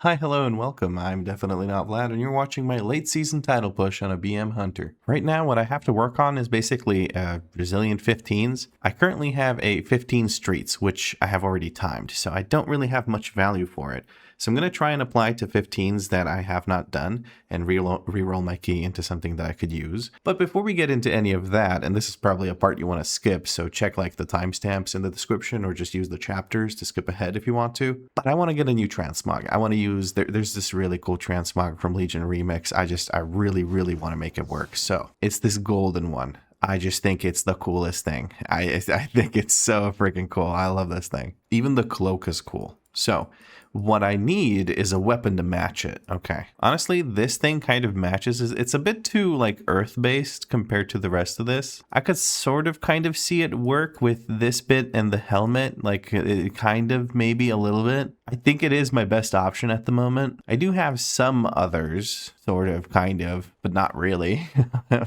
Hi, hello, and welcome. I'm definitely not Vlad, and you're watching my late season title push on a BM Hunter. Right now, what I have to work on is basically Brazilian 15s. I currently have a 15 streets, which I have already timed, so I don't really have much value for it. So I'm going to try and apply to 15s that I have not done and reroll my key into something that I could use. But before we get into any of that, and this is probably a part you want to skip, so check like the timestamps in the description or just use the chapters to skip ahead if you want to. But I want to get a new Transmog. I want to use, there's this really cool Transmog from Legion Remix. I really want to make it work. So it's this golden one. I just think it's the coolest thing. I think it's so freaking cool. I love this thing. Even the cloak is cool. So what I need is a weapon to match it. Okay. Honestly, this thing kind of matches. It's a bit too like earth-based compared to the rest of this. I could sort of kind of see it work with this bit and the helmet. Like it kind of maybe a little bit. I think it is my best option at the moment. I do have some others, sort of, kind of, but not really.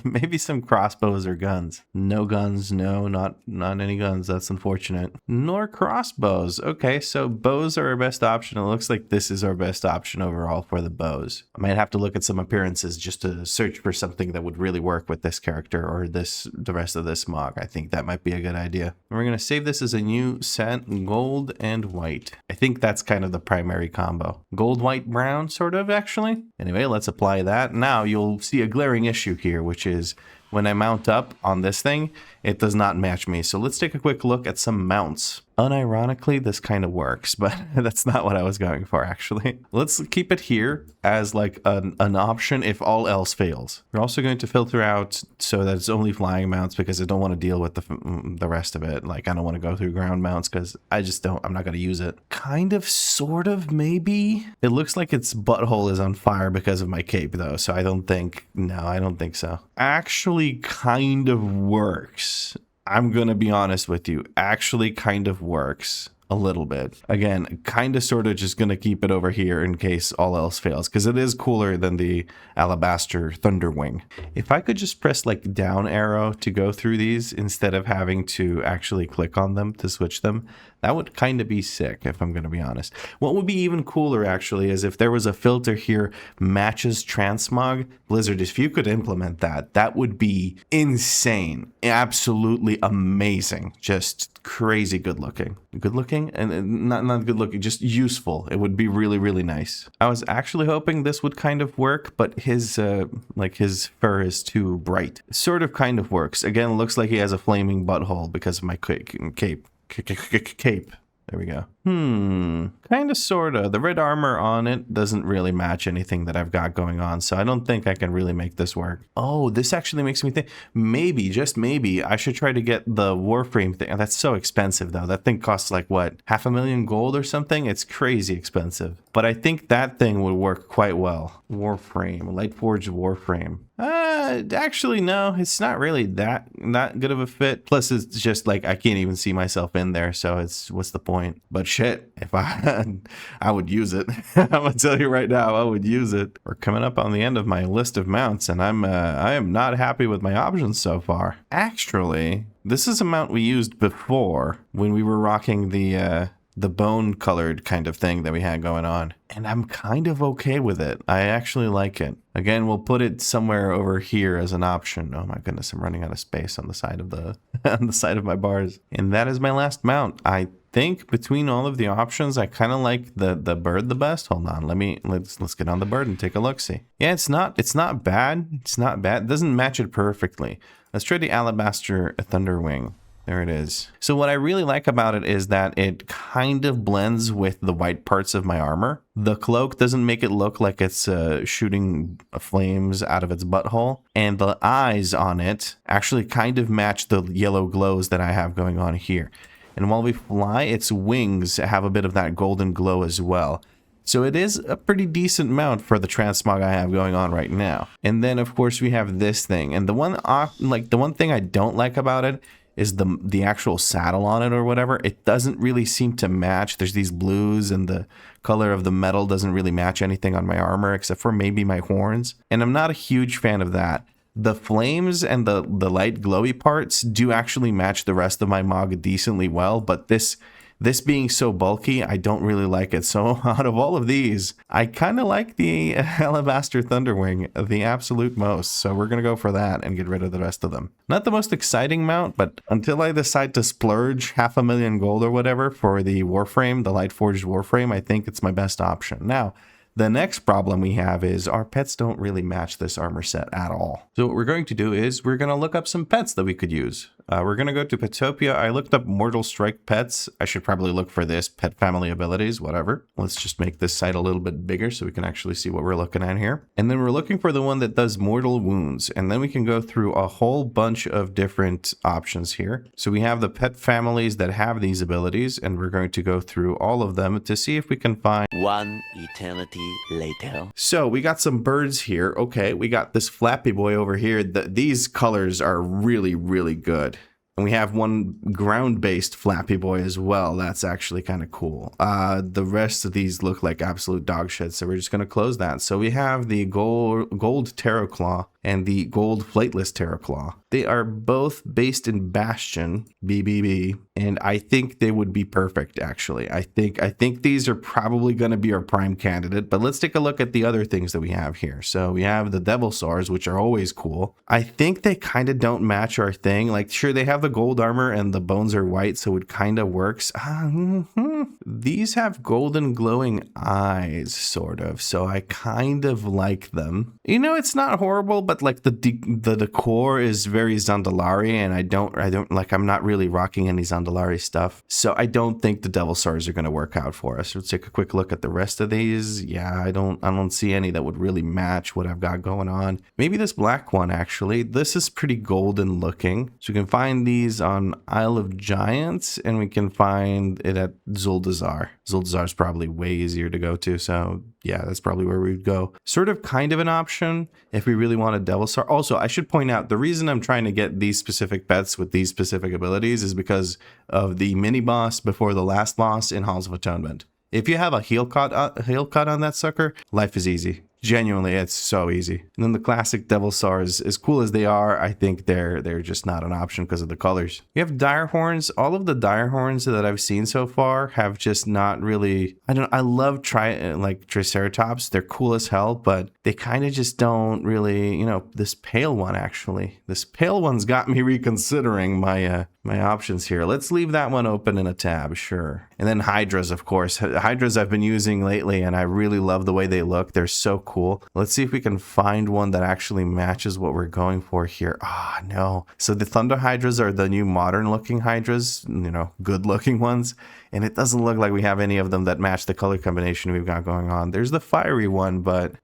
Maybe some crossbows or guns. No guns, no, not any guns. That's unfortunate. Nor crossbows. Okay, so bows are our best option. It looks like this is our best option overall for the bows. I might have to look at some appearances just to search for something that would really work with this character or the rest of this mog. I think that might be a good idea. And we're going to save this as a new set, gold and white. I think that's kind of the primary combo. Gold, white, brown, sort of, actually. Anyway, let's apply that. Now you'll see a glaring issue here, which is when I mount up on this thing, it does not match me. So let's take a quick look at some mounts. Unironically, this kind of works, but that's not what I was going for, actually. Let's keep it here as like an option if all else fails. We're also going to filter out so that it's only flying mounts because I don't want to deal with the rest of it. Like I don't want to go through ground mounts because I'm not going to use it. Kind of, sort of, maybe. It looks like its butthole is on fire because of my cape though, so I don't think so. Actually kind of works. I'm gonna be honest with you, actually kind of works a little bit. Again, kind of sort of just gonna keep it over here in case all else fails, because it is cooler than the Alabaster Thunderwing. If I could just press like down arrow to go through these instead of having to actually click on them to switch them, that would kind of be sick, if I'm going to be honest. What would be even cooler, actually, is if there was a filter here, matches Transmog. Blizzard, if you could implement that, that would be insane. Absolutely amazing. Just crazy good looking. Good looking? And not good looking, just useful. It would be really nice. I was actually hoping this would kind of work, but his fur is too bright. Sort of kind of works. Again, looks like he has a flaming butthole because of my cape. Cape. There we go. Kind of, sort of. The red armor on it doesn't really match anything that I've got going on, so I don't think I can really make this work. Oh, this actually makes me think, maybe, just maybe, I should try to get the Warframe thing. That's so expensive, though. That thing costs like, what, 500,000 gold or something? It's crazy expensive. But I think that thing would work quite well. Warframe, Lightforged Warframe. Actually, no, it's not really that good of a fit. Plus, it's just like, I can't even see myself in there, so what's the point? But shit, if I would use it. I'm gonna tell you right now, I would use it. We're coming up on the end of my list of mounts, and I am not happy with my options so far. Actually, this is a mount we used before when we were rocking the bone colored kind of thing that we had going on, and I'm kind of okay with it. I actually like it. Again, we'll put it somewhere over here as an option. Oh my goodness, I'm running out of space on the side of on the side of my bars. And that is my last mount. I think between all of the options, I kind of like the bird the best. Hold on, let's get on the bird and take a look. See, yeah, it's not bad. It's not bad. It doesn't match it perfectly. Let's try the Alabaster Thunderwing. There it is. So what I really like about it is that it kind of blends with the white parts of my armor. The cloak doesn't make it look like it's shooting flames out of its butthole. And the eyes on it actually kind of match the yellow glows that I have going on here. And while we fly, its wings have a bit of that golden glow as well. So it is a pretty decent mount for the Transmog I have going on right now. And then of course we have this thing. And the one thing I don't like about it is the actual saddle on it or whatever. It doesn't really seem to match. There's these blues and the color of the metal doesn't really match anything on my armor except for maybe my horns. And I'm not a huge fan of that. The flames and the light glowy parts do actually match the rest of my Mog decently well, but this this being so bulky, I don't really like it. So out of all of these, I kind of like the Alabaster Thunderwing the absolute most. So we're going to go for that and get rid of the rest of them. Not the most exciting mount, but until I decide to splurge 500,000 gold or whatever for the Warframe, the Lightforged Warframe, I think it's my best option. Now, the next problem we have is our pets don't really match this armor set at all. So what we're going to do is we're going to look up some pets that we could use. We're going to go to Petopia. I looked up Mortal Strike pets. I should probably look for this, pet family abilities, whatever. Let's just make this site a little bit bigger so we can actually see what we're looking at here. And then we're looking for the one that does mortal wounds. And then we can go through a whole bunch of different options here. So we have the pet families that have these abilities, and we're going to go through all of them to see if we can find one eternity later. So we got some birds here. Okay, we got this Flappy Boy over here. These colors are really, really good. And we have one ground-based Flappy Boy as well. That's actually kind of cool. The rest of these look like absolute dog shit, so we're just going to close that. So we have the gold Terror Claw and the gold plateless Terror Claw. They are both based in Bastion, BBB, and I think they would be perfect, actually. I think these are probably going to be our prime candidate, but let's take a look at the other things that we have here. So we have the Devil Saurs, which are always cool. I think they kind of don't match our thing. Like, sure, they have the gold armor and the bones are white, so it kind of works. These have golden glowing eyes, sort of, so I kind of like them. You know, it's not horrible, but like the decor is very Zandalari, and I don't like, I'm not really rocking any Zandalari stuff, so I don't think the Devil Stars are going to work out for us. Let's take a quick look at the rest of these. Yeah, I don't see any that would really match what I've got going on. Maybe this black one, actually. This is pretty golden looking, so we can find these on Isle of Giants, and we can find it at Zuldazar. Zuldazar is probably way easier to go to, so yeah, that's probably where we'd go. Sort of kind of an option if we really want a Devil Star. Also, I should point out, the reason I'm trying to get these specific pets with these specific abilities is because of the mini boss before the last boss in Halls of Atonement. If you have a heel cut on that sucker, life is easy. Genuinely, it's so easy. And then the classic Devil Stars, as cool as they are, I think they're just not an option because of the colors. You have Dire Horns. All of the Dire Horns that I've seen so far have just not really, I love Triceratops. They're cool as hell, but they kind of just don't really, you know, this pale one actually. This pale one's got me reconsidering my options here. Let's leave that one open in a tab, sure. And then Hydras, of course. Hydras I've been using lately, and I really love the way they look. They're so cool. Let's see if we can find one that actually matches what we're going for here. Ah, no. So the Thunder Hydras are the new modern looking Hydras, you know, good looking ones. And it doesn't look like we have any of them that match the color combination we've got going on. There's the fiery one, but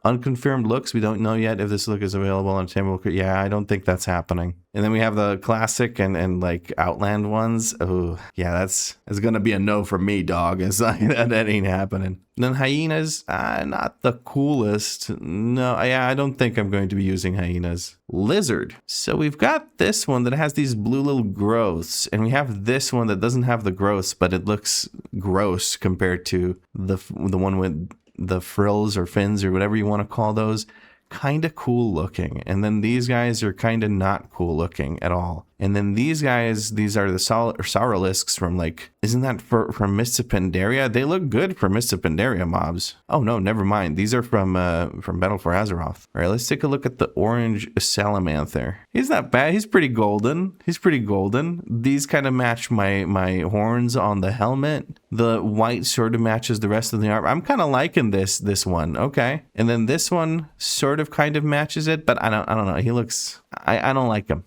unconfirmed looks. We don't know yet if this look is available on Timberwolf. Yeah, I don't think that's happening. And then we have the classic and like Outland ones. Oh, yeah, that's going to be a no for me, dog. That ain't happening. And then hyenas, not the coolest. No, I don't think I'm going to be using hyenas. Lizard. So we've got this one that has these blue little growths, and we have this one that doesn't have the growths, but it looks gross compared to the one with the frills or fins or whatever you want to call those. Kind of cool looking. And then these guys are kind of not cool looking at all. And then these guys, these are the Sauralisks from, like, isn't that from Mists of Pandaria? They look good for Mists of Pandaria mobs. Oh no, never mind. These are from Battle for Azeroth. All right, let's take a look at the orange Salamanther. He's not bad. He's pretty golden. These kind of match my horns on the helmet. The white sort of matches the rest of the armor. I'm kind of liking this one. Okay. And then this one sort of kind of matches it, but I don't know. He looks, I don't like him.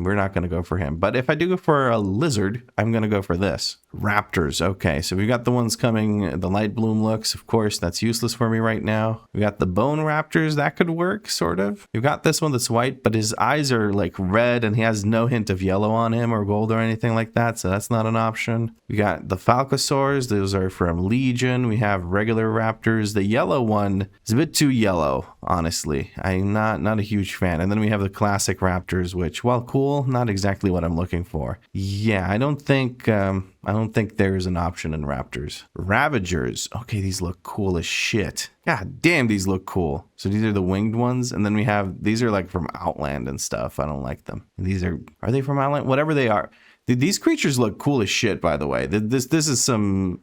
We're not going to go for him. But if I do go for a lizard, I'm going to go for this. Raptors. Okay, so we got the ones coming, the light bloom looks, of course, that's useless for me right now. We got the bone raptors, that could work, sort of. We've got this one that's white, but his eyes are like red and he has no hint of yellow on him or gold or anything like that, so that's not an option. We got the Falcosaurs, those are from Legion. We have regular raptors. The yellow one is a bit too yellow, honestly. I'm not a huge fan. And then we have the classic raptors, which, while cool, not exactly what I'm looking for. Yeah, I don't think there's an option in raptors. Ravagers. Okay, these look cool as shit. God damn, these look cool. So these are the winged ones. And then we have, these are like from Outland and stuff. I don't like them. And these are they from Outland? Whatever they are. Dude, these creatures look cool as shit, by the way. This is some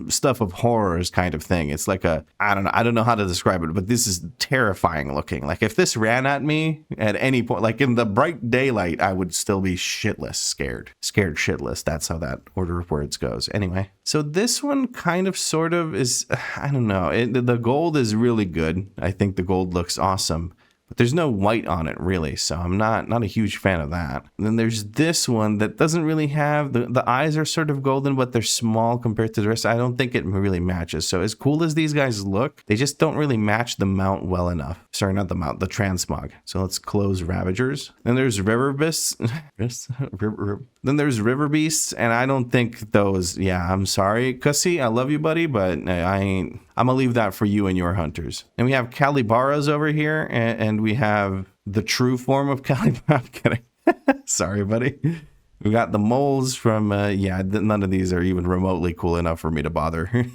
stuff of horrors kind of thing. It's like I don't know how to describe it, but this is terrifying looking. Like if this ran at me at any point, like in the bright daylight, I would still be shitless, scared shitless. That's how that order of words goes. Anyway, so this one kind of sort of is, I don't know. The gold is really good. I think the gold looks awesome. But there's no white on it, really, so I'm not a huge fan of that. And then there's this one that doesn't really have... The eyes are sort of golden, but they're small compared to the rest. I don't think it really matches. So as cool as these guys look, they just don't really match the mount well enough. Sorry, not the mount, the Transmog. So let's close Ravagers. Then there's River Beasts. Then there's River Beasts, and I don't think those... Yeah, I'm sorry, Cussy, I love you, buddy, but I'm gonna leave that for you and your hunters. And we have Calibaras over here, and we have the true form of Calibara. I'm kidding. Sorry, buddy. We got the moles from, none of these are even remotely cool enough for me to bother.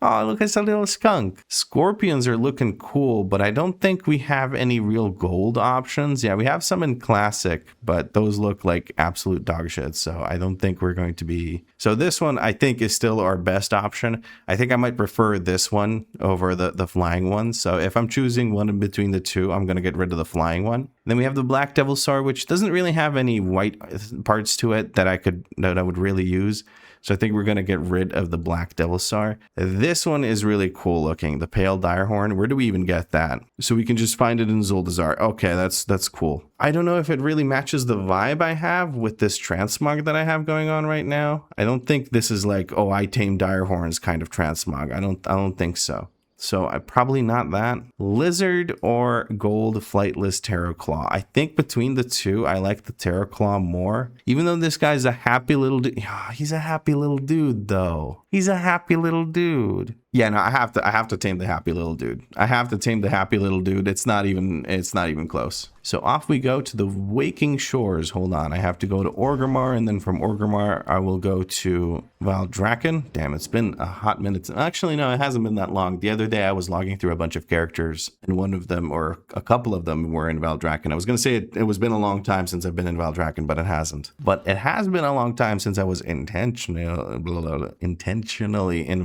Oh, look, it's a little skunk. Scorpions are looking cool, but I don't think we have any real gold options. Yeah, we have some in classic, but those look like absolute dog shit. So I don't think we're going to be... So this one I think is still our best option. I think I might prefer this one over the flying one. So if I'm choosing one in between the two, I'm going to get rid of the flying one. Then we have the Black Devil Star, which doesn't really have any white parts to it that I would really use. So I think we're going to get rid of the Black Devil Star. This one is really cool looking. The Pale Direhorn. Where do we even get that? So we can just find it in Zuldazar. Okay, that's cool. I don't know if it really matches the vibe I have with this Transmog that I have going on right now. I don't think this is like, oh, I tame Direhorns kind of Transmog. I don't think so. So I probably not that. Lizard or gold flightless Terror Claw. I think between the two, I like the Terror Claw more. Even though this guy's a happy little dude. He's a happy little dude though. He's a happy little dude. Yeah, no, I have to tame the happy little dude. I have to tame the happy little dude. It's not even close. So off we go to the Waking Shores. Hold on, I have to go to Orgrimmar, and then from Orgrimmar, I will go to Valdrakken. Damn, it's been a hot minute. Actually, no, it hasn't been that long. The other day, I was logging through a bunch of characters, and one of them, or a couple of them, were in Valdrakken. I was going to say it was been a long time since I've been in Valdrakken, but it hasn't. But it has been a long time since I was intentionally in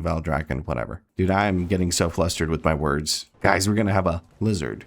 Valdrakken, whatever. Dude, I'm getting so flustered with my words. Guys, we're going to have a lizard.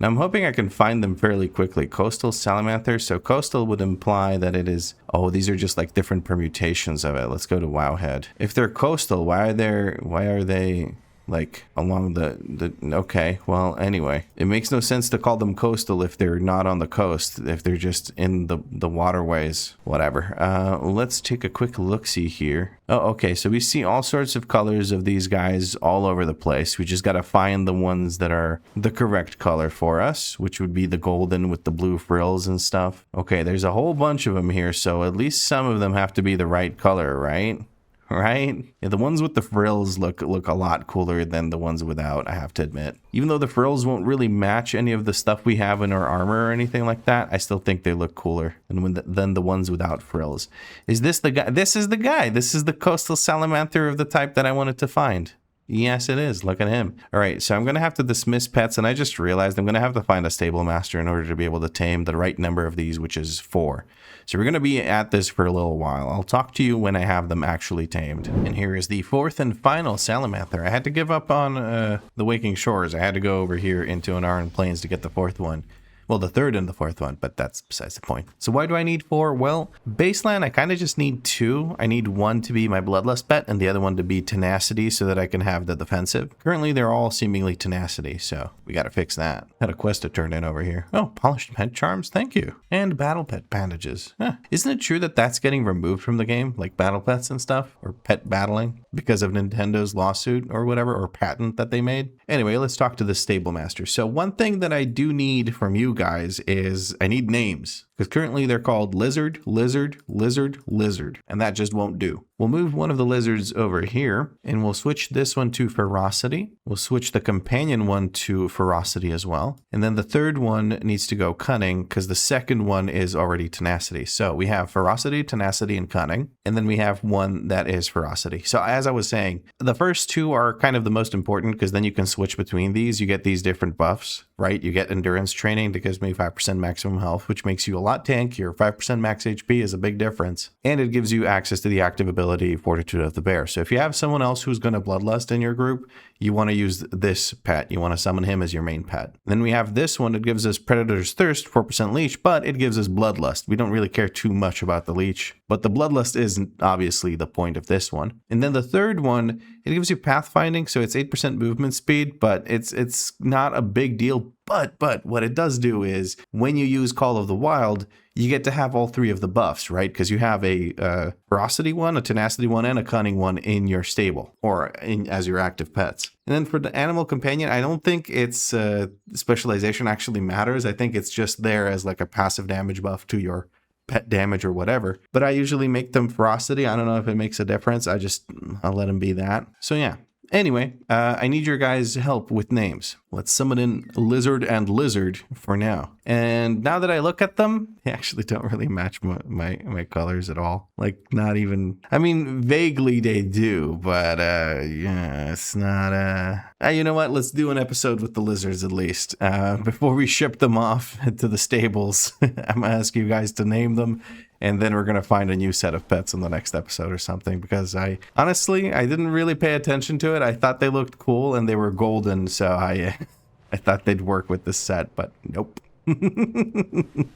Now, I'm hoping I can find them fairly quickly. Coastal Salamander. So coastal would imply that it is... Oh, these are just like different permutations of it. Let's go to Wowhead. If they're coastal, why are they like along the... Okay, well, anyway. It makes no sense to call them coastal if they're not on the coast. If they're just in the waterways. Whatever. Let's take a quick look-see here. Oh, okay, so we see all sorts of colors of these guys all over the place. We just got to find the ones that are the correct color for us, which would be the golden with the blue frills and stuff. Okay, there's a whole bunch of them here, so at least some of them have to be the right color, right? Right? Yeah, the ones with the frills look a lot cooler than the ones without, I have to admit. Even though the frills won't really match any of the stuff we have in our armor or anything like that, I still think they look cooler than the ones without frills. Is this the guy? This is the guy. This is the coastal salamander of the type that I wanted to find. Yes, it is. Look at him. All right, so I'm going to have to dismiss pets, and I just realized I'm going to have to find a stable master in order to be able to tame the right number of these, which is 4. So we're going to be at this for a little while. I'll talk to you when I have them actually tamed. And here is the 4th and final salamander. I had to give up on the Waking Shores. I had to go over here into Anaran Plains to get the 4th one. Well, the 3rd and the 4th one, but that's besides the point. So why do I need 4? Well, baseline, I kind of just need 2. I need one to be my Bloodlust pet and the other one to be Tenacity so that I can have the defensive. Currently, they're all seemingly Tenacity, so we got to fix that. Had a quest to turn in over here. Oh, Polished Pet Charms, thank you. And Battle Pet Bandages. Isn't it true that that's getting removed from the game, like Battle Pets and stuff, or pet battling, because of Nintendo's lawsuit or whatever, or patent that they made? Anyway, let's talk to the Stable Master. So one thing that I do need from you guys is I need names, because currently they're called Lizard, Lizard, Lizard, Lizard, and that just won't do. We'll move one of the lizards over here, and we'll switch this one to Ferocity. We'll switch the companion one to Ferocity as well. And then the 3rd one needs to go Cunning, because the 2nd one is already Tenacity. So we have Ferocity, Tenacity, and Cunning. And then we have one that is Ferocity. So as I was saying, the first 2 are kind of the most important, because then you can switch between these. You get these different buffs, right? You get Endurance Training that gives me 5% maximum health, which makes you a lot tankier. 5% max HP is a big difference. And it gives you access to the active ability Fortitude of the Bear. So if you have someone else who's going to Bloodlust in your group, you want to use this pet. You want to summon him as your main pet. Then we have this one. It gives us Predator's Thirst, 4% leech, but it gives us Bloodlust. We don't really care too much about the leech, but the Bloodlust is obviously the point of this one. And then the third one, it gives you Pathfinding, so it's 8% movement speed, but it's not a big deal. But what it does do is when you use Call of the Wild, you get to have all three of the buffs, right? Because you have a ferocity one, a tenacity one, and a cunning one in your stable or as your active pets. And then for the animal companion, I don't think its specialization actually matters. I think it's just there as like a passive damage buff to your pet damage or whatever. But I usually make them ferocity. I don't know if it makes a difference. I'll let them be that. So yeah. Anyway, I need your guys' help with names. Let's summon in Lizard and Lizard for now. And now that I look at them, they actually don't really match my colors at all. Like, not even... I mean, vaguely they do, but yeah, it's not... You know what? Let's do an episode with the lizards at least. Before we ship them off to the stables, I'm going to ask you guys to name them. And then we're going to find a new set of pets in the next episode or something, because I didn't really pay attention to it. I thought they looked cool and they were golden, so I thought they'd work with this set, but nope.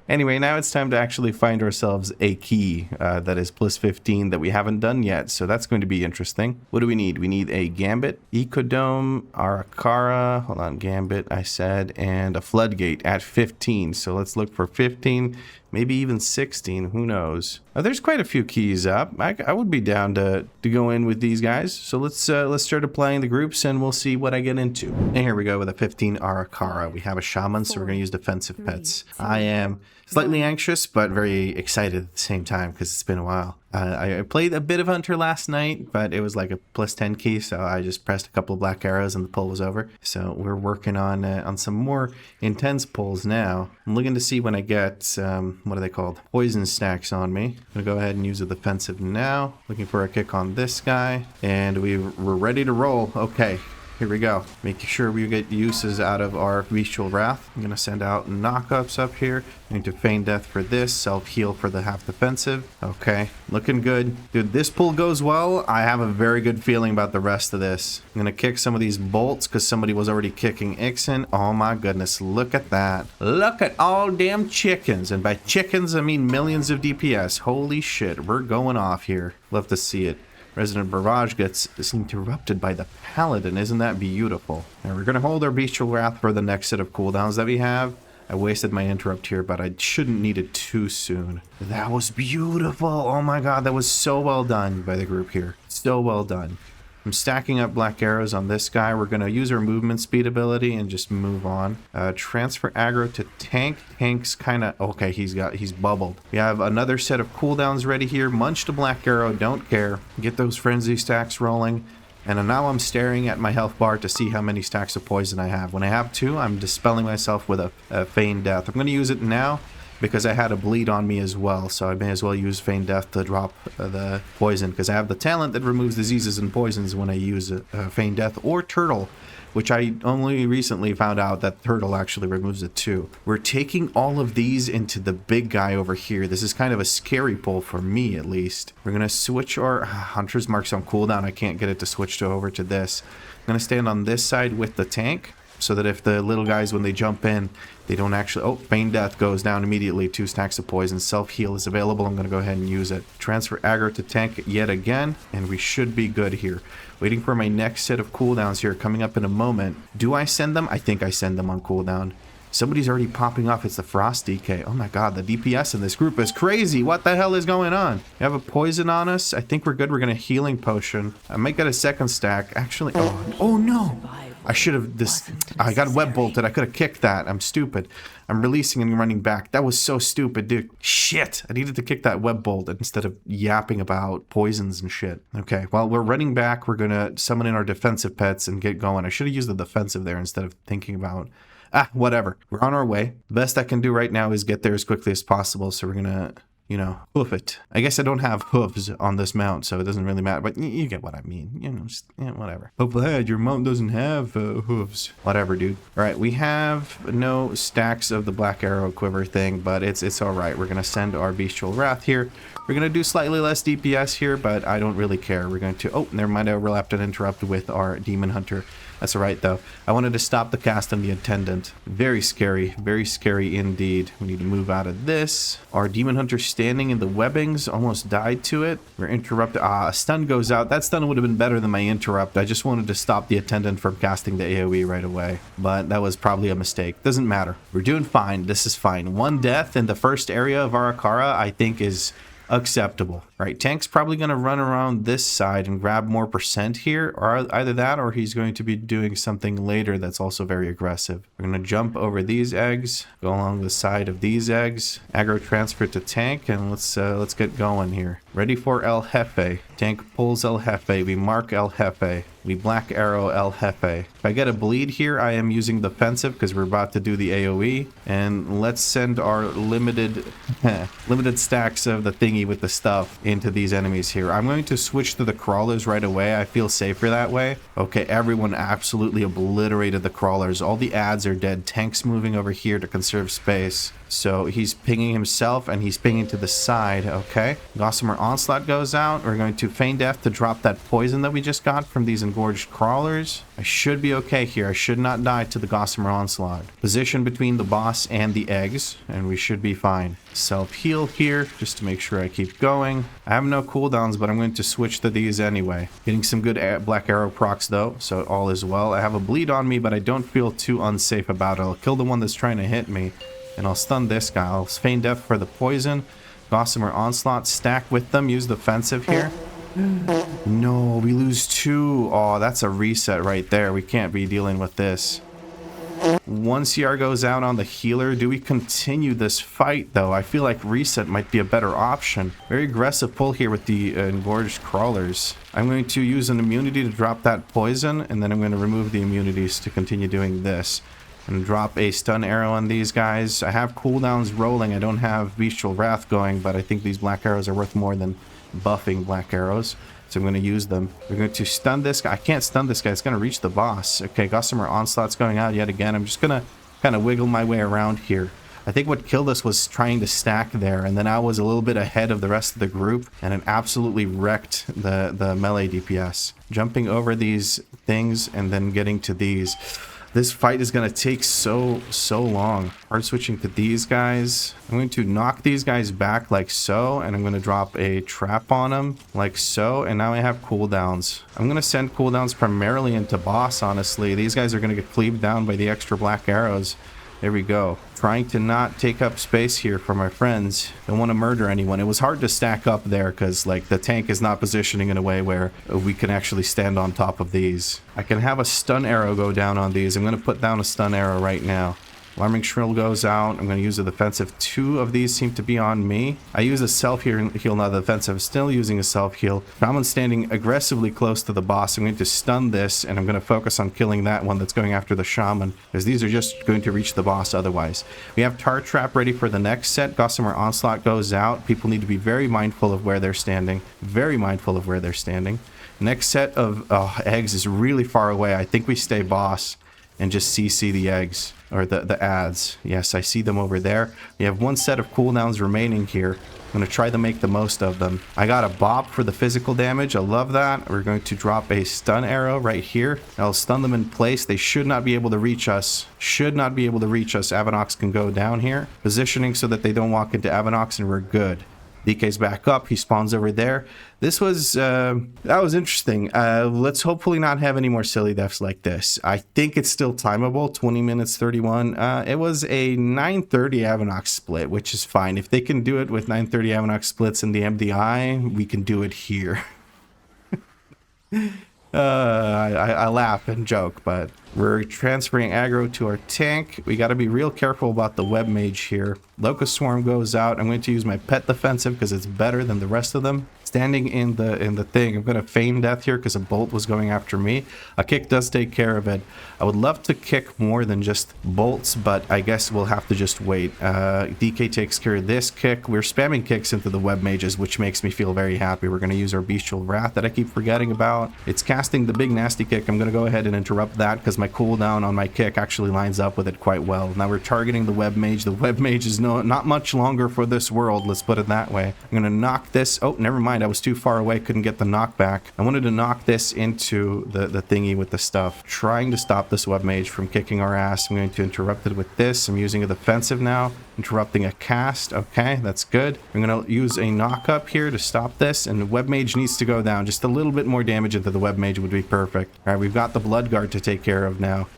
Anyway, now it's time to actually find ourselves a key that is plus 15 that we haven't done yet, so that's going to be interesting. What do we need? We need a Gambit, Ecodome, Ara Kara, hold on, Gambit, I said, and a Floodgate at 15. So let's look for 15, maybe even 16, who knows. There's quite a few keys up. I would be down to go in with these guys. So let's start applying the groups and we'll see what I get into. And here we go with a 15 Ara Kara. We have a Shaman, so we're going to use defensive pets. I am slightly anxious, but very excited at the same time because it's been a while. I played a bit of Hunter last night, but it was like a plus 10 key, so I just pressed a couple of black arrows and the pull was over. So we're working on some more intense pulls now. I'm looking to see when I get, what are they called? Poison stacks on me. I'm going to go ahead and use a defensive now. Looking for a kick on this guy, and we're ready to roll. Okay. Here we go. Making sure we get uses out of our Bestial Wrath. I'm going to send out knockups up here. I need to feign death for this. Self-heal for the half defensive. Okay. Looking good. Dude, this pull goes well. I have a very good feeling about the rest of this. I'm going to kick some of these bolts because somebody was already kicking Ixen. Oh my goodness. Look at that. Look at all damn chickens. And by chickens, I mean millions of DPS. Holy shit. We're going off here. Love to see it. Resident Barrage gets interrupted by the Paladin. Isn't that beautiful? And we're going to hold our Bestial Wrath for the next set of cooldowns that we have. I wasted my interrupt here, but I shouldn't need it too soon. That was beautiful. Oh my god, that was so well done by the group here. So well done. I'm stacking up black arrows on this guy. We're going to use our movement speed ability and just move on. Transfer aggro to tank. Tank's kind of... Okay, he's bubbled. We have another set of cooldowns ready here. Munch to black arrow. Don't care. Get those frenzy stacks rolling. And now I'm staring at my health bar to see how many stacks of poison I have. When I have 2, I'm dispelling myself with a feign death. I'm going to use it now because I had a bleed on me as well, so I may as well use feign death to drop the poison, because I have the talent that removes diseases and poisons when I use feign death or turtle, which I only recently found out that turtle actually removes it too. We're taking all of these into the big guy over here. This is kind of a scary pull for me, at least. We're gonna switch our Hunter's Mark's on cooldown. I can't get it to switch over to this. I'm gonna stand on this side with the tank, so that if the little guys, when they jump in, they don't actually... Oh, feign death goes down immediately. 2 stacks of poison. Self-heal is available. I'm going to go ahead and use it. Transfer aggro to tank yet again, and we should be good here. Waiting for my next set of cooldowns here, coming up in a moment. Do I send them? I think I send them on cooldown. Somebody's already popping off. It's the Frost DK. Oh my god, the DPS in this group is crazy. What the hell is going on? We have a poison on us. I think we're good. We're going to healing potion. I might get a second stack. Actually, oh no. I should have I got web bolted. I could have kicked that. I'm stupid. I'm releasing and running back. That was so stupid, dude. Shit. I needed to kick that web bolt instead of yapping about poisons and shit. Okay, well, we're running back. We're going to summon in our defensive pets and get going. I should have used the defensive there instead of thinking about... whatever. We're on our way. The best I can do right now is get there as quickly as possible. So we're going to you know, hoof it. I guess I don't have hooves on this mount, so it doesn't really matter, but you get what I mean. You know, just, yeah, whatever. Oh, Vlad, your mount doesn't have hooves. Whatever, dude. All right, we have no stacks of the Black Arrow quiver thing, but it's all right. We're going to send our Bestial Wrath here. We're going to do slightly less DPS here, but I don't really care. We're going to... Oh, never mind. I overlapped and interrupted with our Demon Hunter. That's all right, though. I wanted to stop the cast on the Attendant. Very scary indeed. We need to move out of this. Our Demon Hunter standing in the webbings almost died to it. We're interrupted. A stun goes out. That stun would have been better than my interrupt. I just wanted to stop the Attendant from casting the AoE right away. But that was probably a mistake. Doesn't matter. We're doing fine. This is fine. One death in the first area of Ara Kara, I think, is acceptable. Right, tank's probably going to run around this side and grab more percent here, or either that or he's going to be doing something later that's also very aggressive. We're going to jump over these eggs, go along the side of these eggs, aggro transfer to tank, and let's get going here. Ready for El Jefe. Tank pulls El Jefe. We mark El Jefe. We Black Arrow El Jefe. If I get a bleed here, I am using defensive because we're about to do the AoE. And let's send our limited stacks of the thingy with the stuff into these enemies here. I'm going to switch to the crawlers right away. I feel safer that way. Okay, everyone absolutely obliterated the crawlers. All the adds are dead. Tank's moving over here to conserve space. So he's pinging himself and he's pinging to the side. Okay. Gossamer Onslaught goes out. We're going to feign death to drop that poison that we just got from these engorged crawlers. I should be okay here. I should not die to the Gossamer Onslaught. Position between the boss and the eggs, and we should be fine. Self-heal here, just to make sure I keep going. I have no cooldowns, but I'm going to switch to these anyway. Getting some good Black Arrow procs, though, so all is well. I have a bleed on me, but I don't feel too unsafe about it. I'll kill the one that's trying to hit me, and I'll stun this guy. I'll feign death for the poison. Gossamer Onslaught, stack with them, use defensive here. No, we lose 2. Oh, that's a reset right there. We can't be dealing with this. 1 CR goes out on the healer. Do we continue this fight, though? I feel like reset might be a better option. Very aggressive pull here with the engorged crawlers. I'm going to use an immunity to drop that poison, and then I'm going to remove the immunities to continue doing this. And drop a stun arrow on these guys. I have cooldowns rolling. I don't have Bestial Wrath going, but I think these Black Arrows are worth more than buffing Black Arrows. So I'm going to use them. We're going to stun this guy. I can't stun this guy. It's going to reach the boss. Okay, Gossamer Onslaught's going out yet again. I'm just going to kind of wiggle my way around here. I think what killed us was trying to stack there, and then I was a little bit ahead of the rest of the group, and it absolutely wrecked the melee DPS. Jumping over these things and then getting to these. This fight is going to take so long. Hard switching to these guys. I'm going to knock these guys back like so, and I'm going to drop a trap on them like so, and now I have cooldowns. I'm going to send cooldowns primarily into boss, honestly. These guys are going to get cleaved down by the extra Black Arrows. There we go. Trying to not take up space here for my friends. Don't want to murder anyone. It was hard to stack up there because, like, the tank is not positioning in a way where we can actually stand on top of these. I can have a stun arrow go down on these. I'm going to put down a stun arrow right now. Alarming Shrill goes out. I'm going to use a defensive. 2 of these seem to be on me. I use a self-heal, not a defensive. Still using a self-heal. I'm standing aggressively close to the boss. I'm going to stun this, and I'm going to focus on killing that one that's going after the shaman, because these are just going to reach the boss otherwise. We have Tar Trap ready for the next set. Gossamer Onslaught goes out. People need to be very mindful of where they're standing. Very mindful of where they're standing. Next set of eggs is really far away. I think we stay boss and just CC the eggs, or the adds. Yes, I see them over there. We have 1 set of cooldowns remaining here. I'm going to try to make the most of them. I got a bop for the physical damage. I love that. We're going to drop a stun arrow right here. I'll stun them in place. They should not be able to reach us. Should not be able to reach us. Avanox can go down here. Positioning so that they don't walk into Avanox, and we're good. DK's back up. He spawns over there. This was, that was interesting. Let's hopefully not have any more silly deaths like this. I think it's still timeable. 20 minutes, 31. It was a 9:30 Avanox split, which is fine. If they can do it with 9:30 Avanox splits in the MDI, we can do it here. I laugh and joke, but we're transferring aggro to our tank. We got to be real careful about the web mage here. Locust Swarm goes out. I'm going to use my pet defensive because it's better than the rest of them. standing in the thing. I'm gonna feign death here because a bolt was going after me. A kick does take care of it. I would love to kick more than just bolts, but I guess we'll have to just wait. DK takes care of this kick. We're spamming kicks into the web mages, which makes me feel very happy. We're gonna use our bestial wrath that I keep forgetting about. It's casting the big nasty kick. I'm gonna go ahead and interrupt that because my cooldown on my kick actually lines up with it quite well. Now we're targeting the web mage. The web mage is not much longer for this world, let's put it that way. I'm gonna knock this. Oh, never mind, I was too far away, couldn't get the knockback. I wanted to knock this into the thingy with the stuff, trying to stop this web mage from kicking our ass. I'm going to interrupt it with this. I'm using a defensive now, interrupting a cast. Okay, that's good. I'm gonna use a knock up here to stop this, and the web mage needs to go down. Just a little bit more damage into the web mage would be perfect. All right, we've got the blood guard to take care of now.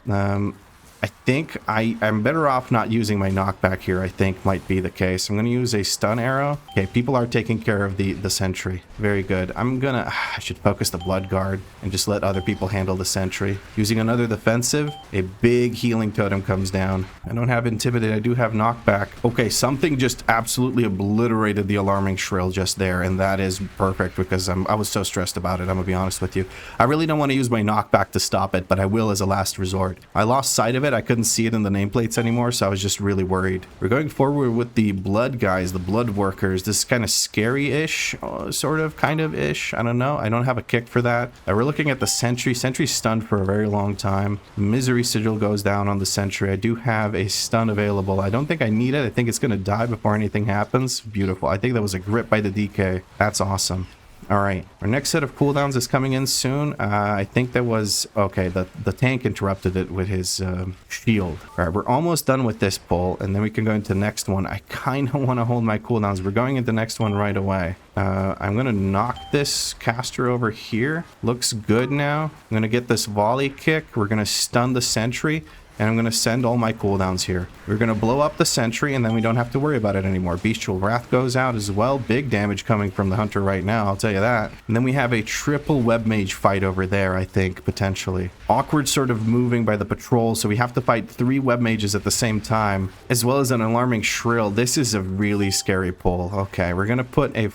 I think I'm better off not using my knockback here, I think might be the case. I'm going to use a stun arrow. Okay, people are taking care of the sentry. Very good. I should focus the blood guard and just let other people handle the sentry. Using another defensive, a big healing totem comes down. I don't have intimidate, I do have knockback. Okay, something just absolutely obliterated the alarming shrill just there, and that is perfect because I was so stressed about it, I'm going to be honest with you. I really don't want to use my knockback to stop it, but I will as a last resort. I lost sight of it. I couldn't see it in the nameplates anymore, so I was just really worried. We're going forward with the blood guys, the blood workers. This is kind of scary-ish, sort of, kind of-ish. I don't know. I don't have a kick for that. We're looking at the sentry. Sentry's stunned for a very long time. Misery sigil goes down on the sentry. I do have a stun available. I don't think I need it. I think it's going to die before anything happens. Beautiful. I think that was a grip by the DK. That's awesome. All right, our next set of cooldowns is coming in soon. I think there was, okay, the tank interrupted it with his shield. All right, we're almost done with this pull, and then we can go into the next one. I kind of want to hold my cooldowns. We're going into the next one right away. I'm going to knock this caster over here. Looks good now. I'm going to get this volley kick. We're going to stun the sentry. And I'm going to send all my cooldowns here. We're going to blow up the sentry, and then we don't have to worry about it anymore. Bestial Wrath goes out as well. Big damage coming from the hunter right now, I'll tell you that. And then we have a triple web mage fight over there, I think, potentially. Awkward sort of moving by the patrol, so we have to fight 3 web mages at the same time, as well as an alarming shrill. This is a really scary pull. Okay, we're going to put a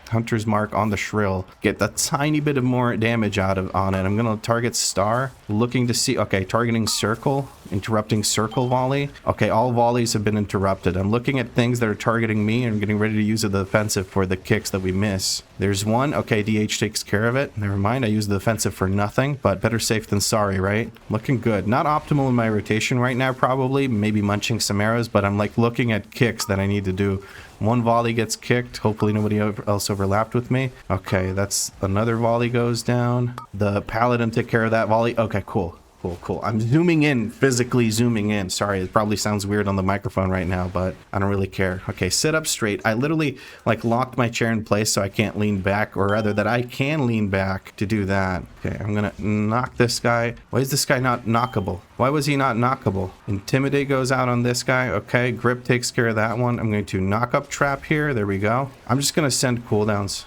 Hunter's Mark on the shrill, get a tiny bit of more damage on it. I'm gonna target star, looking to see, okay, targeting circle, interrupting circle volley. Okay, all volleys have been interrupted. I'm looking at things that are targeting me and getting ready to use the defensive for the kicks that we miss. There's one. Okay, DH takes care of it. Never mind, I used the defensive for nothing, but better safe than sorry, right? Looking good. Not optimal in my rotation right now, probably, maybe munching some arrows, but I'm like looking at kicks that I need to do. One volley gets kicked. Hopefully nobody else overlapped with me. Okay, that's another volley goes down. The paladin took care of that volley. Okay, cool. Cool. I'm zooming in, physically zooming in. Sorry, it probably sounds weird on the microphone right now, but I don't really care. Okay, sit up straight. I literally like locked my chair in place so I can't lean back, or rather that I can lean back to do that. Okay, I'm gonna knock this guy. Why is this guy not knockable? Why was he not knockable? Intimidate goes out on this guy. Okay, grip takes care of that one. I'm going to knock up trap here. There we go. I'm just gonna send cooldowns.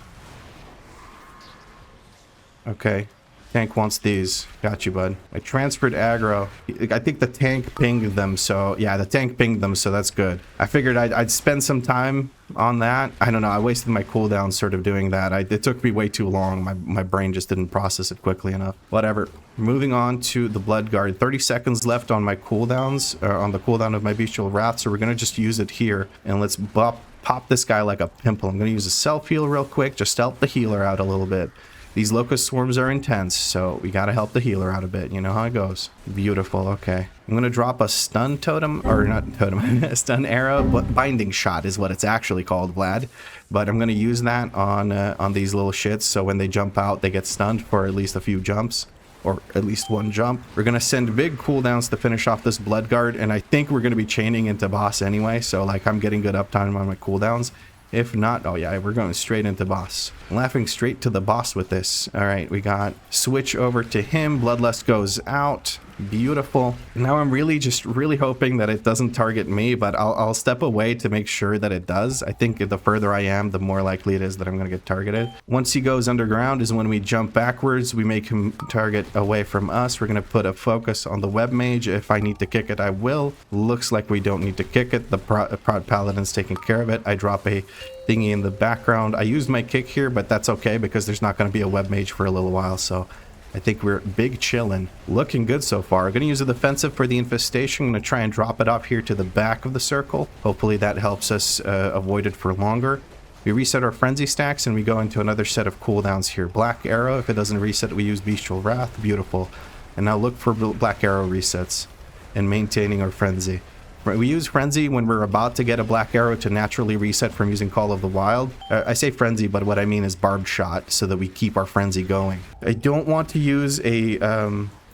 Okay. Tank wants these. Got you, bud. I transferred aggro. I think the tank pinged them, so... Yeah, the tank pinged them, so that's good. I figured I'd spend some time on that. I don't know. I wasted my cooldown sort of doing that. It took me way too long. My brain just didn't process it quickly enough. Whatever. Moving on to the blood guard. 30 seconds left on my cooldowns, on the cooldown of my bestial wrath, so we're going to just use it here. And let's pop this guy like a pimple. I'm going to use a self-heal real quick, just to help the healer out a little bit. These locust swarms are intense, so we gotta help the healer out a bit. You know how it goes. Beautiful, okay. I'm gonna drop a stun totem, or not totem, a stun arrow, but binding shot is what it's actually called, Vlad. But I'm gonna use that on these little shits, so when they jump out, they get stunned for at least a few jumps. Or at least one jump. We're gonna send big cooldowns to finish off this blood guard, and I think we're gonna be chaining into boss anyway, so like I'm getting good uptime on my cooldowns. If not, oh yeah, we're going straight into boss. Laughing straight to the boss with this. All right, we got switch over to him. Bloodlust goes out. Beautiful. Now I'm really hoping that it doesn't target me, but I'll step away to make sure that it does. I think the further I am, the more likely it is that I'm going to get targeted. Once he goes underground is when we jump backwards. We make him target away from us. We're going to put a focus on the web mage. If I need to kick it, I will. Looks like we don't need to kick it. The prod paladin's taking care of it. I drop a thingy in the background. I used my kick here, but that's okay because there's not going to be a web mage for a little while, so I think we're big chillin'. Looking good so far. I'm going to use a defensive for the infestation. I'm going to try and drop it off here to the back of the circle. Hopefully that helps us avoid it for longer. We reset our frenzy stacks and we go into another set of cooldowns here. Black arrow. If it doesn't reset, we use bestial wrath. Beautiful. And now look for black arrow resets and maintaining our frenzy. We use Frenzy when we're about to get a black arrow to naturally reset from using Call of the Wild. I say Frenzy, but what I mean is Barbed Shot, so that we keep our Frenzy going. I don't want to use a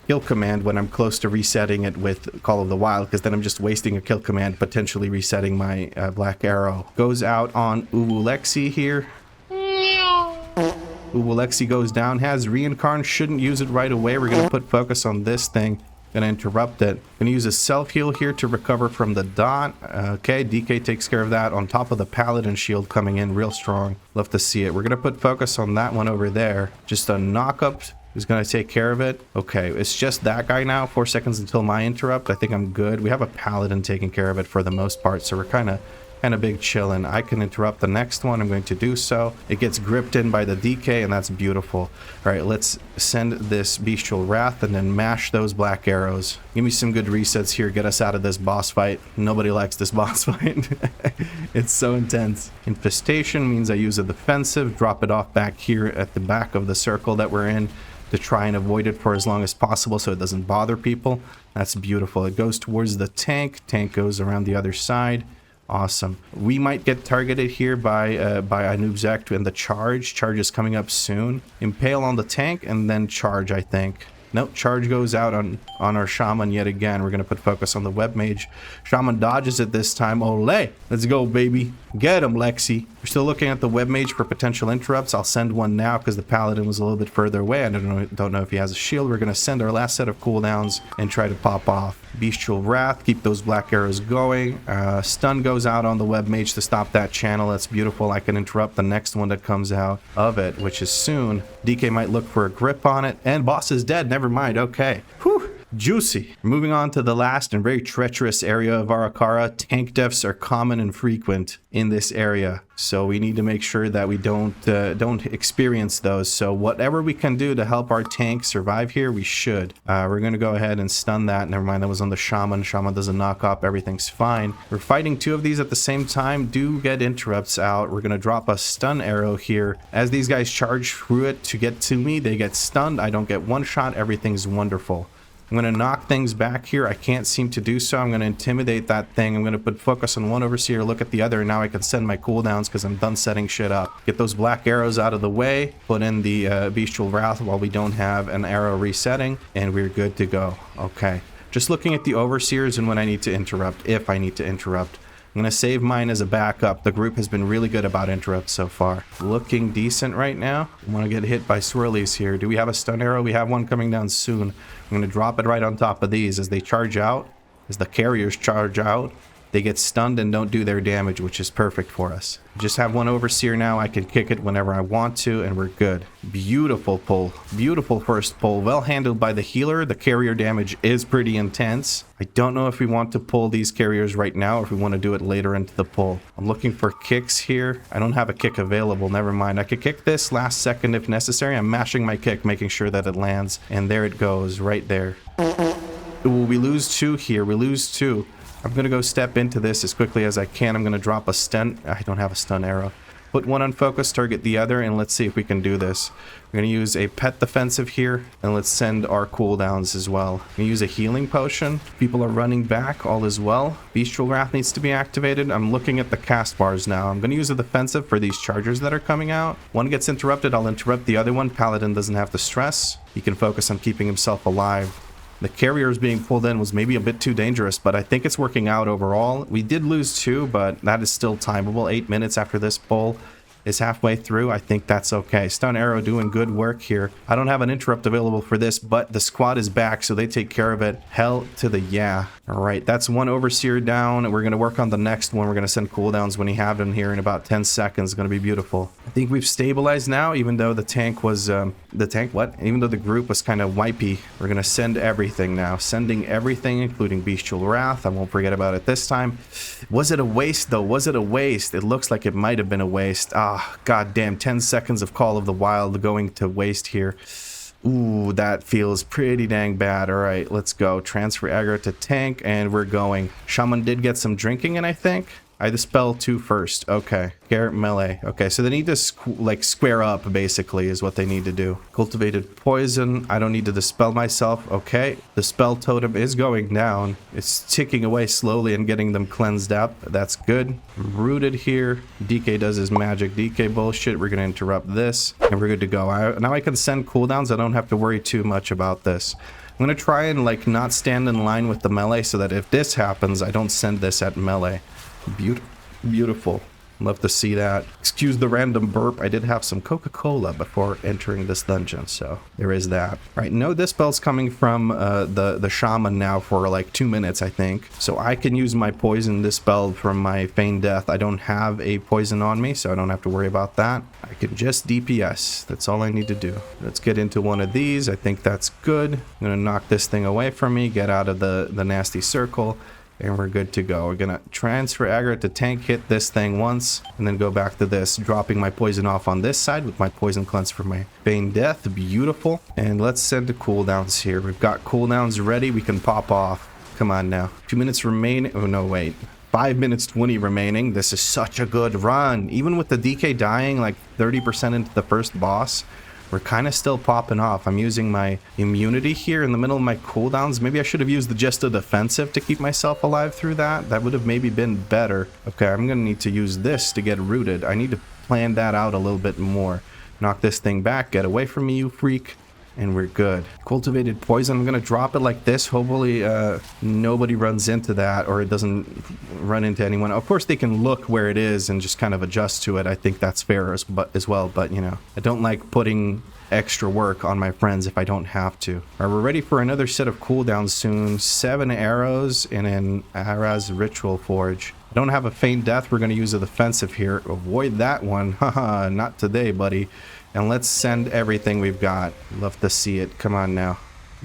kill command when I'm close to resetting it with Call of the Wild, because then I'm just wasting a kill command, potentially resetting my black arrow. Goes out on Uwulexi here. Uwulexi goes down, has Reincarn, shouldn't use it right away. We're going to put focus on this thing. Gonna interrupt it. Gonna use a self-heal here to recover from the dot. Okay, DK takes care of that on top of the paladin shield coming in real strong. Love to see it. We're gonna put focus on that one over there. Just a knock-up is gonna take care of it. Okay, it's just that guy now. 4 seconds until my interrupt. I think I'm good. We have a paladin taking care of it for the most part, so we're kind of big chillin'. I can interrupt the next one. I'm going to do so. It gets gripped in by the DK, and that's beautiful. All right, let's send this bestial wrath and then mash those black arrows. Give me some good resets here. Get us out of this boss fight. Nobody likes this boss fight. It's so intense. Infestation means I use a defensive. Drop it off back here at the back of the circle that we're in to try and avoid it for as long as possible so it doesn't bother people. That's beautiful. It goes towards the tank. Tank goes around the other side. Awesome. We might get targeted here by Anubzek and the charge. Charge is coming up soon. Impale on the tank and then charge, I think. Nope, charge goes out on our shaman yet again. We're going to put focus on the web mage. Shaman dodges it this time. Olay! Let's go, baby. Get him, Lexi. We're still looking at the web mage for potential interrupts. I'll send one now because the paladin was a little bit further away. I don't know if he has a shield. We're going to send our last set of cooldowns and try to pop off. Bestial Wrath, keep those black arrows going. Stun goes out on the web mage to stop that channel. That's beautiful. I can interrupt the next one that comes out of it, which is soon. DK might look for a grip on it. And boss is dead. Never mind. Okay. Whew. Juicy. Moving on to the last and very treacherous area of Ara Kara. Tank deaths are common and frequent in this area, so we need to make sure that we don't experience those. So whatever we can do to help our tank survive here, we should. We're going to go ahead and stun that. Never mind, that was on the shaman. Shaman does a knock up. Everything's fine. We're fighting two of these at the same time. Do get interrupts out. We're going to drop a stun arrow here. As these guys charge through it to get to me, they get stunned. I don't get one shot. Everything's wonderful. I'm going to knock things back here. I can't seem to do so. I'm going to intimidate that thing. I'm going to put focus on one overseer, look at the other, and now I can send my cooldowns because I'm done setting shit up. Get those black arrows out of the way, put in the bestial wrath while we don't have an arrow resetting, and we're good to go. Okay. Just looking at the overseers and when I need to interrupt, if I need to interrupt. I'm going to save mine as a backup. The group has been really good about interrupts so far. Looking decent right now. I want to get hit by swirlies here. Do we have a stun arrow? We have one coming down soon. I'm going to drop it right on top of these as they charge out. As the carriers charge out, they get stunned and don't do their damage, which is perfect for us. Just have one overseer now. I can kick it whenever I want to, and we're good. Beautiful pull. Beautiful first pull. Well handled by the healer. The carrier damage is pretty intense. I don't know if we want to pull these carriers right now or if we want to do it later into the pull. I'm looking for kicks here. I don't have a kick available. Never mind. I could kick this last second if necessary. I'm mashing my kick, making sure that it lands. And there it goes, right there. Ooh, we lose two here. We lose two. I'm going to go step into this as quickly as I can. I'm going to drop a stun. I don't have a stun arrow. Put one on focus, target the other, and let's see if we can do this. We're going to use a pet defensive here, and let's send our cooldowns as well. I'm going to use a healing potion. People are running back, all is well. Bestial Wrath needs to be activated. I'm looking at the cast bars now. I'm going to use a defensive for these chargers that are coming out. One gets interrupted, I'll interrupt the other one. Paladin doesn't have to stress. He can focus on keeping himself alive. The carriers being pulled in was maybe a bit too dangerous, but I think it's working out overall. We did lose two, but that is still timeable. 8 minutes after this pull is halfway through. I think that's okay. Stun Arrow doing good work here. I don't have an interrupt available for this, but the squad is back, so they take care of it. Hell to the yeah. All right, that's one Overseer down. We're going to work on the next one. We're going to send cooldowns when he have them here in about 10 seconds. It's going to be beautiful. I think we've stabilized now, even though the tank was... Even though the group was kind of wipey, we're going to send everything now. Sending everything, including Bestial Wrath. I won't forget about it this time. Was it a waste, though? Was it a waste? It looks like it might have been a waste. Ah, goddamn. 10 seconds of Call of the Wild going to waste here. Ooh, that feels pretty dang bad. All right, let's go. Transfer aggro to tank, and we're going. Shaman did get some drinking in, I think. I dispel 2 first. Okay. Garrett melee. Okay, so they need to square up, basically, is what they need to do. Cultivated poison. I don't need to dispel myself. Okay. The spell totem is going down. It's ticking away slowly and getting them cleansed up. That's good. Rooted here. DK does his magic DK bullshit. We're going to interrupt this, and we're good to go. Now I can send cooldowns. I don't have to worry too much about this. I'm going to try and, not stand in line with the melee so that if this happens, I don't send this at melee. Beautiful. Love to see that. Excuse the random burp. I did have some Coca-Cola before entering this dungeon, so there is that. All right, no dispel's coming from the shaman now for like 2 minutes, I think. So I can use my poison dispel from my Feigned Death. I don't have a poison on me, so I don't have to worry about that. I can just DPS. That's all I need to do. Let's get into one of these. I think that's good. I'm gonna knock this thing away from me, get out of the nasty circle. And we're good to go. We're gonna transfer aggro to tank, hit this thing once, and then go back to this, dropping my poison off on this side with my poison cleanse for my Feigned Death. Beautiful. And let's send the cooldowns here. We've got cooldowns ready. We can pop off. Come on now. 2 minutes remaining. Oh no, wait. 5 minutes 20 remaining. This is such a good run. Even with the DK dying like 30% into the first boss, we're kind of still popping off. I'm using my immunity here in the middle of my cooldowns. Maybe I should have used just a defensive to keep myself alive through that. That would have maybe been better. Okay, I'm going to need to use this to get rooted. I need to plan that out a little bit more. Knock this thing back. Get away from me, you freak. And we're good. Cultivated poison. I'm going to drop it like this. Hopefully nobody runs into that, or it doesn't run into anyone. Of course, they can look where it is and just kind of adjust to it. I think that's fair as well. But, you know, I don't like putting extra work on my friends if I don't have to. All right, we're ready for another set of cooldowns soon. 7 arrows and an Ara's Ritual Forge. I don't have a Feigned Death. We're going to use a defensive here. Avoid that one. Haha, not today, buddy. And let's send everything we've got. Love to see it. Come on now.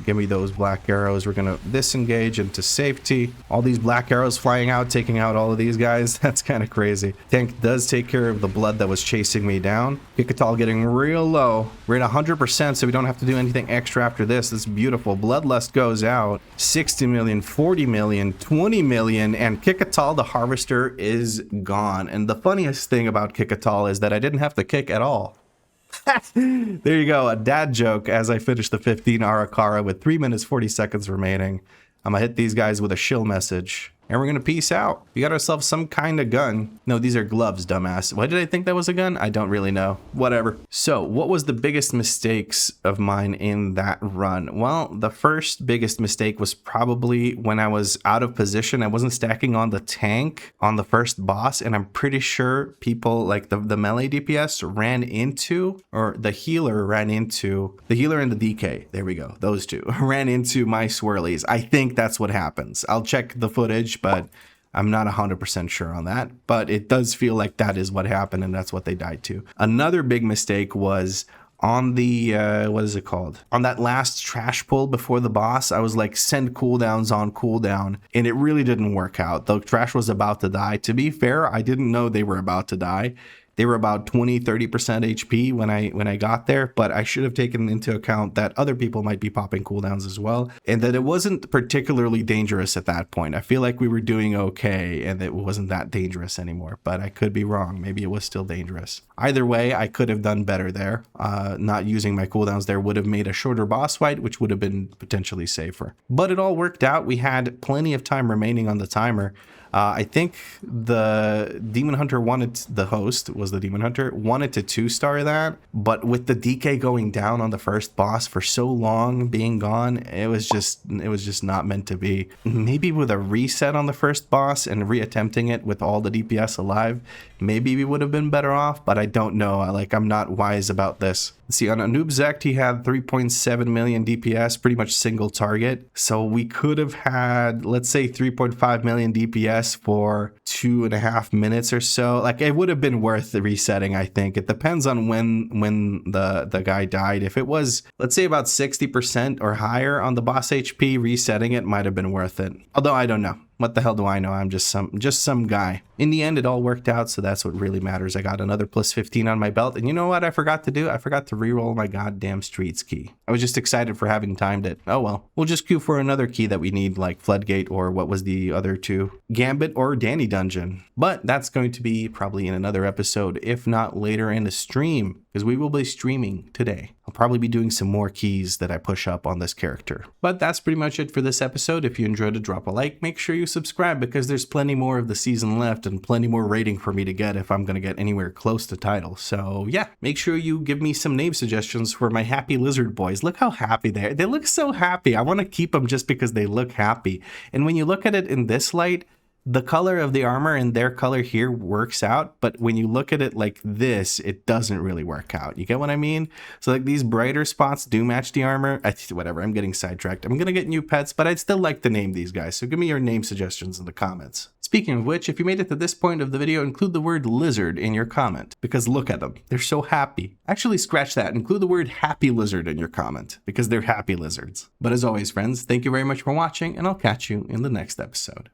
Give me those black arrows. We're going to disengage into safety. All these black arrows flying out, taking out all of these guys. That's kind of crazy. Tank does take care of the blood that was chasing me down. Kikatal getting real low. We're at 100%, so we don't have to do anything extra after this. This is beautiful. Bloodlust goes out. 60 million, 40 million, 20 million, and Kikatal the Harvester is gone. And the funniest thing about Kikatal is that I didn't have to kick at all. There you go, a dad joke as I finish the 15 Ara Kara with 3 minutes 40 seconds remaining. I'm gonna hit these guys with a shill message. And we're gonna peace out. We got ourselves some kind of gun. No, these are gloves, dumbass. Why did I think that was a gun? I don't really know. Whatever. So, what was the biggest mistakes of mine in that run? Well, the first biggest mistake was probably when I was out of position. I wasn't stacking on the tank on the first boss, and I'm pretty sure people like the melee DPS ran into, or the healer ran into, the healer and the DK, there we go, those two, ran into my swirlies. I think that's what happens. I'll check the footage, but I'm not 100% sure on that. But it does feel like that is what happened, and that's what they died to. Another big mistake was on the, what is it called? On that last trash pull before the boss, I was like, send cooldowns on cooldown, and it really didn't work out. The trash was about to die. To be fair, I didn't know they were about to die. They were about 20-30% HP when I got there, but I should have taken into account that other people might be popping cooldowns as well, and that it wasn't particularly dangerous at that point. I feel like we were doing okay, and it wasn't that dangerous anymore, but I could be wrong. Maybe it was still dangerous. Either way, I could have done better there. Not using my cooldowns there would have made a shorter boss fight, which would have been potentially safer. But it all worked out. We had plenty of time remaining on the timer. I think the Demon Hunter the host was the Demon Hunter, wanted to 2-star that, but with the DK going down on the first boss for so long, being gone, it was just not meant to be. Maybe with a reset on the first boss and reattempting it with all the DPS alive, maybe we would have been better off, but I don't know. I'm not wise about this. See, on Anub Zect, he had 3.7 million DPS, pretty much single target. So we could have had, let's say, 3.5 million DPS for 2.5 minutes or so. Like, it would have been worth the resetting, I think. It depends on when the guy died. If it was, let's say, about 60% or higher on the boss HP, resetting it might have been worth it. Although I don't know. What the hell do I know? I'm just some guy. In the end, it all worked out, so that's what really matters. I got another plus 15 on my belt, and you know what I forgot to do? I forgot to reroll my goddamn streets key. I was just excited for having timed it. Oh well. We'll just queue for another key that we need, like Floodgate or what was the other two? Gambit or Danny Dungeon. But that's going to be probably in another episode, if not later in the stream, because we will be streaming today. I'll probably be doing some more keys that I push up on this character. But that's pretty much it for this episode. If you enjoyed it, drop a like. Make sure you subscribe because there's plenty more of the season left and plenty more rating for me to get if I'm going to get anywhere close to title. So yeah, make sure you give me some name suggestions for my happy lizard boys. Look how happy they are. They look so happy. I want to keep them just because they look happy. And when you look at it in this light, the color of the armor and their color here works out, but when you look at it like this, it doesn't really work out. You get what I mean? So like these brighter spots do match the armor. Whatever, I'm getting sidetracked. I'm gonna get new pets, but I'd still like to name these guys. So give me your name suggestions in the comments. Speaking of which, if you made it to this point of the video, include the word lizard in your comment, because look at them. They're so happy. Actually, scratch that. Include the word happy lizard in your comment, because they're happy lizards. But as always, friends, thank you very much for watching, and I'll catch you in the next episode.